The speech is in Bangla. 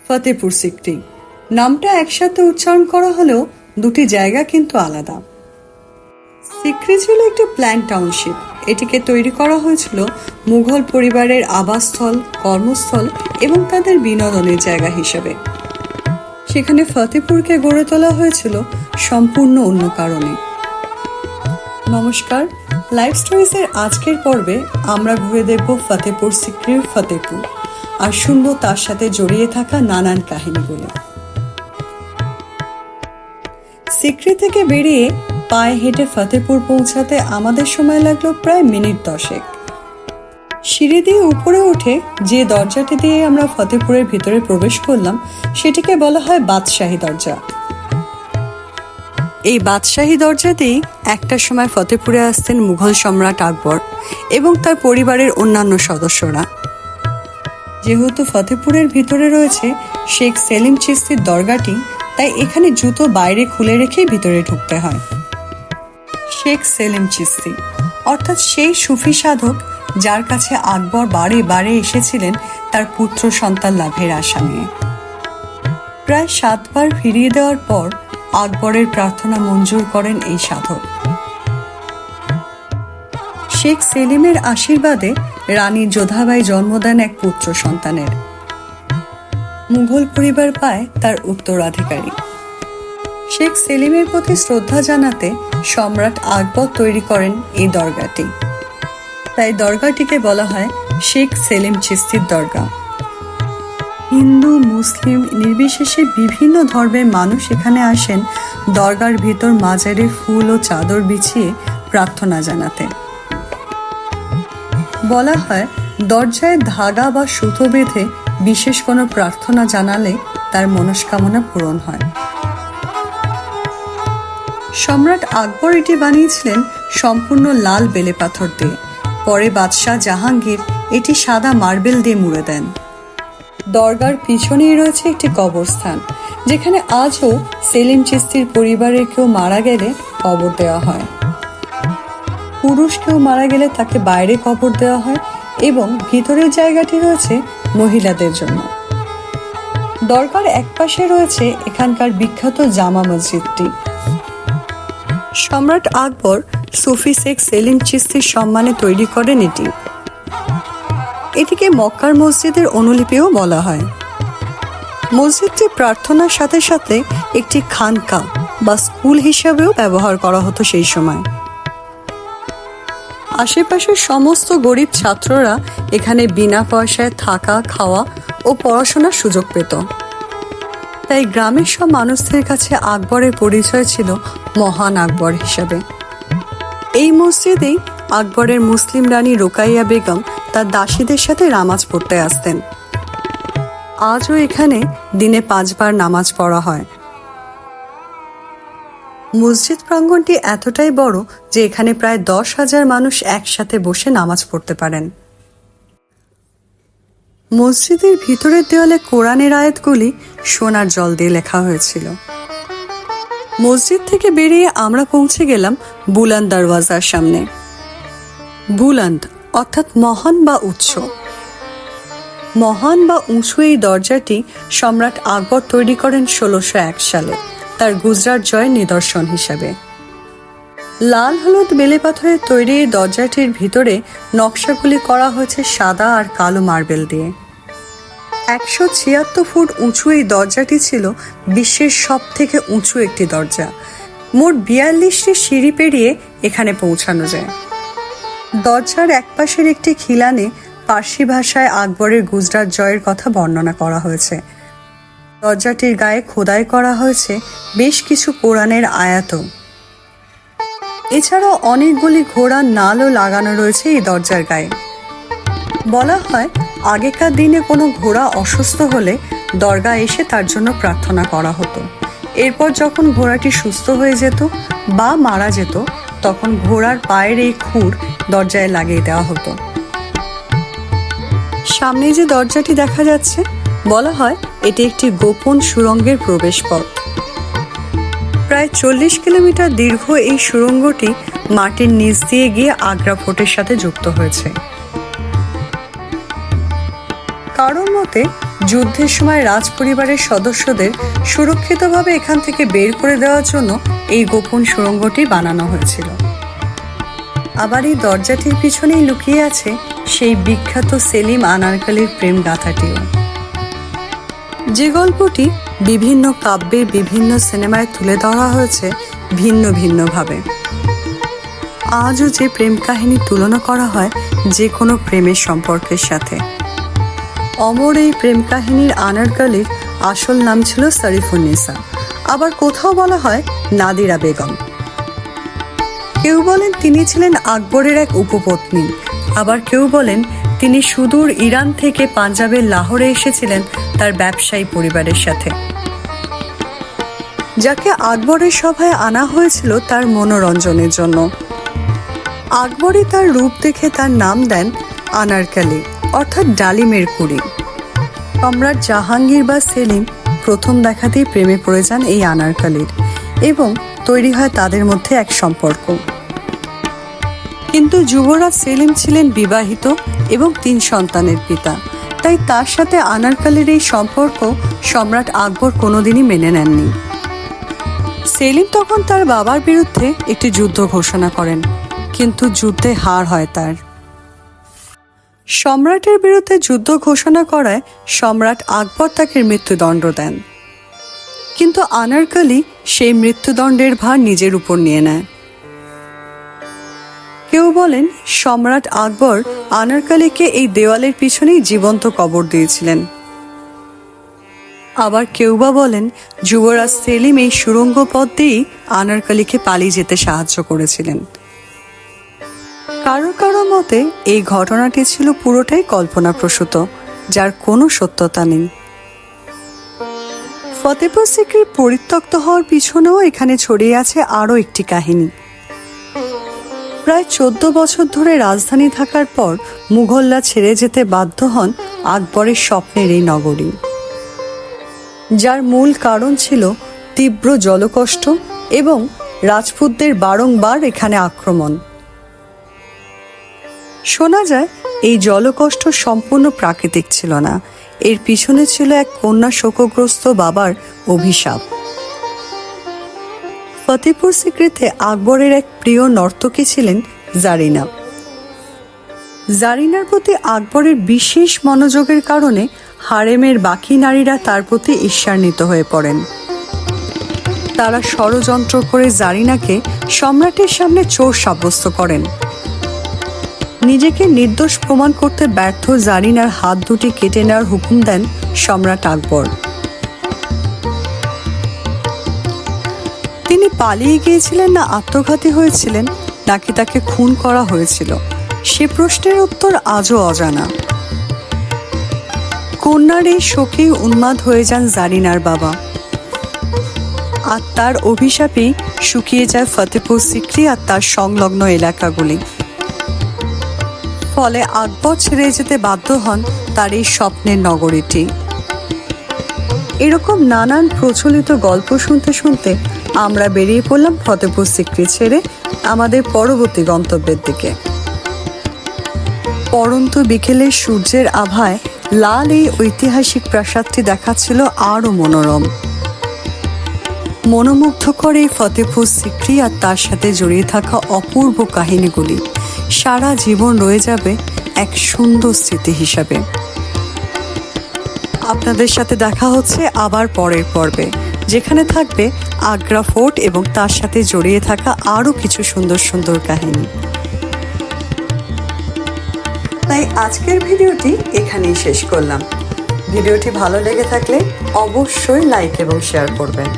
ফতেপুর সিক্রি নামটা একসাথে উচ্চারণ করা হলেও দুটি জায়গা কিন্তু আলাদা। সিক্রি ছিল একটি প্ল্যান টাউনশিপ। এটিকে তৈরি করা হয়েছিল মুঘল পরিবারের আবাসস্থল, কর্মস্থল এবং তাদের বিনোদনের জায়গা হিসেবে। সেখানে ফতেপুরকে গড়ে তোলা হয়েছিল সম্পূর্ণ অন্য কারণে। নমস্কার, লাইফ স্টোরিজের আজকের পর্বে আমরা ঘুরে দেখব ফতেপুর সিক্রির ফতেপুর আর শুনবো তার সাথে জড়িয়ে থাকা নানান কাহিনীগুলো। সিক্রি থেকে বেরিয়ে পায়ে হেঁটে ফতেপুর পৌঁছাতে আমাদের সময় লাগলো প্রায় মিনিট 10। সিঁড়ি দিয়ে উপরে উঠে যে দরজাটি দিয়ে আমরা ফতেপুরের ভিতরে প্রবেশ করলাম সেটিকে বলা হয় বাদশাহী দরজা। এই বাদশাহী দরজাতেই একটা সময় ফতেপুরে আসতেন মুঘল সম্রাট আকবর এবং তার পরিবারের অন্যান্য সদস্যরা। যেহেতু ফতেপুরের ভিতরে রয়েছে শেখ সেলিম চিশতির দরগাটি, তাই এখানে জুতো বাইরে খুলে রেখেই ভিতরে ঢুকতে হয়। শেখ সেলিম চিশতি অর্থাৎ সেই সুফি সাধক যার কাছে আকবর বারে বারে এসেছিলেন তার পুত্র সন্তান লাভের আশা নিয়ে। প্রায় 7 বার ফিরিয়ে দেওয়ার পর আকবরের প্রার্থনা মঞ্জুর করেন এই সাধক। শেখ সেলিমের আশীর্বাদে রানী যোধাবাই জন্ম দেন এক পুত্র সন্তানের। মুঘল পরিবার পায় তার উত্তরাধিকারী। শেখ সেলিমের প্রতি শ্রদ্ধা জানাতে সম্রাট আকবর তৈরি করেন এই দরগাটি। তাই দরগাটিকে বলা হয় শেখ সেলিম চিশতির দরগা। হিন্দু মুসলিম নির্বিশেষে বিভিন্ন ধর্মের মানুষ এখানে আসেন দরগার ভিতর মাজারে ফুল ও চাদর বিছিয়ে প্রার্থনা জানাতে। বলা হয় দরজায় ধাগা বা সুতো বেঁধে বিশেষ কোনো প্রার্থনা জানালে তার মনস্কামনা পূরণ হয়। সম্রাট আকবর এটি বানিয়েছিলেন সম্পূর্ণ লাল বেলে পাথর দিয়ে। পরে বাদশাহ জাহাঙ্গীর এটি সাদা মার্বেল দিয়ে মুড়ে দেন। দরগার পিছনেই রয়েছে একটি কবরস্থান, যেখানে আজও সেলিম চিশতির পরিবারের কেউ মারা গেলে কবর দেওয়া হয়। পুরুষ কেউ মারা গেলে তাকে বাইরে কবর দেওয়া হয় এবং ভিতরের জায়গাটি রয়েছে মহিলাদের জন্য। দরগার একপাশে রয়েছে এখানকার বিখ্যাত জামা মসজিদটি। সম্রাট আকবর সুফি শেখ সেলিম চিশতির সম্মানে তৈরি করেন এটি। এটিকে মক্কার মসজিদের অনুলিপিও বলা হয়। মসজিদটি প্রার্থনার সাথে সাথে একটি খানকা বা স্কুল হিসাবেও ব্যবহার করা হতো সেই সময়। আশেপাশের সমস্ত গরিব ছাত্ররা এখানে বিনা পয়সায় থাকা, খাওয়া ও পড়াশোনার সুযোগ পেত। তাই গ্রামের সব মানুষদের কাছে আকবরের পরিচয় ছিল মহান আকবর হিসাবে। এই মসজিদেই আকবরের মুসলিম রানী রোকাইয়া বেগম তার দাসীদের সাথে নামাজ পড়তে আসতেন। আজও এখানে দিনে 5 বার নামাজ পড়া হয়। মসজিদ প্রাঙ্গণটি এতটাই বড় যে এখানে প্রায় 10,000 মানুষ একসাথে বসে নামাজ পড়তে পারেন। মসজিদের ভিতরের দেওয়ালে কোরআনের আয়াতগুলি সোনার জল দিয়ে লেখা হয়েছিল। মসজিদ থেকে বেরিয়ে আমরা পৌঁছে গেলাম বুলান্দ দরওয়াজার সামনে। বুলান্দ অর্থাৎ মহান বা উচ্চ। মহান বা উঁচু এই দরজাটি সম্রাট আকবর তৈরি করেন 1601 সালে তার গুজরাট জয়ের নিদর্শন হিসাবে। লাল হলুদ বেলে পাথরের তৈরি এই দরজাটির ভিতরে নকশাগুলি করা হয়েছে সাদা আর কালো মার্বেল দিয়ে। 176 ফুট উঁচু এই দরজাটি ছিল বিশ্বের সব থেকে উঁচু একটি দরজা। মোট 42টি সিঁড়ি পেরিয়ে এখানে পৌঁছানো যায়। দরজার একপাশের একটি খিলানে পার্সি ভাষায় আকবরের গুজরাট জয়ের কথা বর্ণনা করা হয়েছে। দরজাটির গায়ে খোদাই করা হয়েছে বেশ কিছু কোরআনের আয়াতও। এছাড়াও অনেকগুলি ঘোড়ার নালও লাগানো রয়েছে এই দরজার গায়ে। বলা হয় আগেকার দিনে কোনো ঘোড়া অসুস্থ হলে দরগা এসে তার জন্য প্রার্থনা করা হতো। এরপর যখন ঘোড়াটি সুস্থ হয়ে যেত বা মারা যেত তখন ঘোড়ার পায়ের এই খুর দরজায় লাগিয়ে দেওয়া হতো। সামনে যে দরজাটি দেখা যাচ্ছে বলা হয় এটি একটি গোপন সুড়ঙ্গের প্রবেশ পথ। প্রায় 40 কিলোমিটার দীর্ঘ এই সুড়ঙ্গটি মাটির নিচ দিয়ে গিয়ে আগ্রা ফোর্টের সাথে যুক্ত হয়েছে। কারোর মতে যুদ্ধের সময় রাজ পরিবারের সদস্যদের সুরক্ষিতভাবে এখান থেকে বের করে দেওয়ার জন্য এই গোপন সুড়ঙ্গটি বানানো হয়েছিল। আবার এই দরজাটির পিছনেই লুকিয়ে আছে সেই বিখ্যাত সেলিম আনারকালির প্রেম গাথাটিও, যে গল্পটি বিভিন্ন কাব্যের বিভিন্ন সিনেমায় তুলে ধরা হয়েছে ভিন্ন ভিন্নভাবে। আজও যে প্রেম কাহিনী তুলনা করা হয় যে কোনো প্রেমের সম্পর্কের সাথে। অমর এই প্রেম কাহিনীর আনারকালির আসল নাম ছিল শরীফুন্নিসা, আবার কোথাও বলা হয় নাদিরা বেগম। কেউ বলেন তিনি ছিলেন আকবরের এক উপপত্নী, আবার কেউ বলেন তিনি সুদূর ইরান থেকে পাঞ্জাবের লাহোরে এসেছিলেন তার ব্যবসায়ী পরিবারের সাথে, যাকে আকবরের সভায় আনা হয়েছিল তার মনোরঞ্জনের জন্য। আকবরই তার রূপ দেখে তার নাম দেন আনারকালি, অর্থাৎ ডালিমের কুড়ি। সম্রাট জাহাঙ্গীর বা সেলিম প্রথম দেখাতেই প্রেমে পড়ে যান এই আনারকালির এবং তৈরি হয় তাদের মধ্যে এক সম্পর্ক। কিন্তু যুবরাজ সেলিম ছিলেন বিবাহিত এবং 3 সন্তানের পিতা, তাই তার সাথে আনারকালির এই সম্পর্ক সম্রাট আকবর কোনোদিনই মেনে নেননি। সেলিম তখন তার বাবার বিরুদ্ধে একটি যুদ্ধ ঘোষণা করেন, কিন্তু যুদ্ধে হার হয় তার। সম্রাটের বিরুদ্ধে যুদ্ধ ঘোষণা করায় সম্রাট আকবর তাকে মৃত্যুদণ্ড দেন, কিন্তু আনারকালি সেই মৃত্যুদণ্ডের ভার নিজের উপর নিয়ে নেয়। কেউ বলেন সম্রাট আকবর আনারকালিকে এই দেওয়ালের পিছনেই জীবন্ত কবর দিয়েছিলেন। আবার কেউ বা বলেন যুবরাজ সেলিম এই সুড়ঙ্গ পথ দিয়েই আনারকালিকে পালিয়ে যেতে সাহায্য করেছিলেন। কারো কারো মতে এই ঘটনাটি ছিল পুরোটাই কল্পনাপ্রসূত, যার কোনো সত্যতা নেই। ফতেপুর সিক্রি পরিত্যক্ত হওয়ার পিছনেও এখানে ছড়িয়ে আছে আরও একটি কাহিনী। প্রায় 14 বছর ধরে রাজধানী থাকার পর মুঘলরা ছেড়ে যেতে বাধ্য হন আকবরের স্বপ্নের এই নগরী, যার মূল কারণ ছিল তীব্র জলকষ্ট এবং রাজপুতদের বারংবার এখানে আক্রমণ। শোনা যায় এই জলকষ্ট সম্পূর্ণ প্রাকৃতিক ছিল না, এর পিছনে ছিল এক কন্যা শোকগ্রস্ত বাবার অভিশাপ। ফতেপুর সিক্রিতে আকবরের এক প্রিয় নর্তকী ছিলেন জারিনা। জারিনার প্রতি আকবরের বিশেষ মনোযোগের কারণে হারেমের বাকি নারীরা তার প্রতি ঈর্ষান্বিত হয়ে পড়েন। তারা ষড়যন্ত্র করে জারিনাকে সম্রাটের সামনে চোর সাব্যস্ত করেন। নিজেকে নির্দোষ প্রমাণ করতে ব্যর্থ জারিনার হাত দুটি কেটে নেওয়ার হুকুম দেন সম্রাট আকবর। তিনি পালিয়ে গিয়েছিলেন না আত্মঘাতী হয়েছিলেন নাকি তাকে খুন করা হয়েছিল, সে প্রশ্নের উত্তর আজও অজানা। কন্যার এই শোকেই উন্মাদ হয়ে যান জারিনার বাবা, আর তার অভিশাপেই শুকিয়ে যায় ফতেপুর সিক্রি আর তার সংলগ্ন এলাকাগুলি। ফলে আকবর ছেড়ে যেতে বাধ্য হন তার এই স্বপ্নের নগরীটি। এরকম নানান প্রচলিত গল্প শুনতে শুনতে আমরা বেরিয়ে পড়লাম ফতেপুর সিক্রি ছেড়ে আমাদের পরবর্তী গন্তব্যের দিকে। পরন্ত বিকেলের সূর্যের আভায় লাল এই ঐতিহাসিক প্রাসাদটি দেখাচ্ছিল আরও মনোরম। মনোমুগ্ধকর এই ফতেপুর সিক্রি আর তার সাথে জড়িয়ে থাকা অপূর্ব কাহিনীগুলি সারা জীবন রয়ে যাবে এক সুন্দর স্মৃতি হিসাবে। আপনাদের সাথে দেখা হচ্ছে আবার পরের পর্বে, যেখানে থাকবে আগ্রা ফোর্ট এবং তার সাথে জড়িয়ে থাকা আরও কিছু সুন্দর সুন্দর কাহিনী। তাই আজকের ভিডিওটি এখানেই শেষ করলাম। ভিডিওটি ভালো লেগে থাকলে অবশ্যই লাইক এবং শেয়ার করবেন।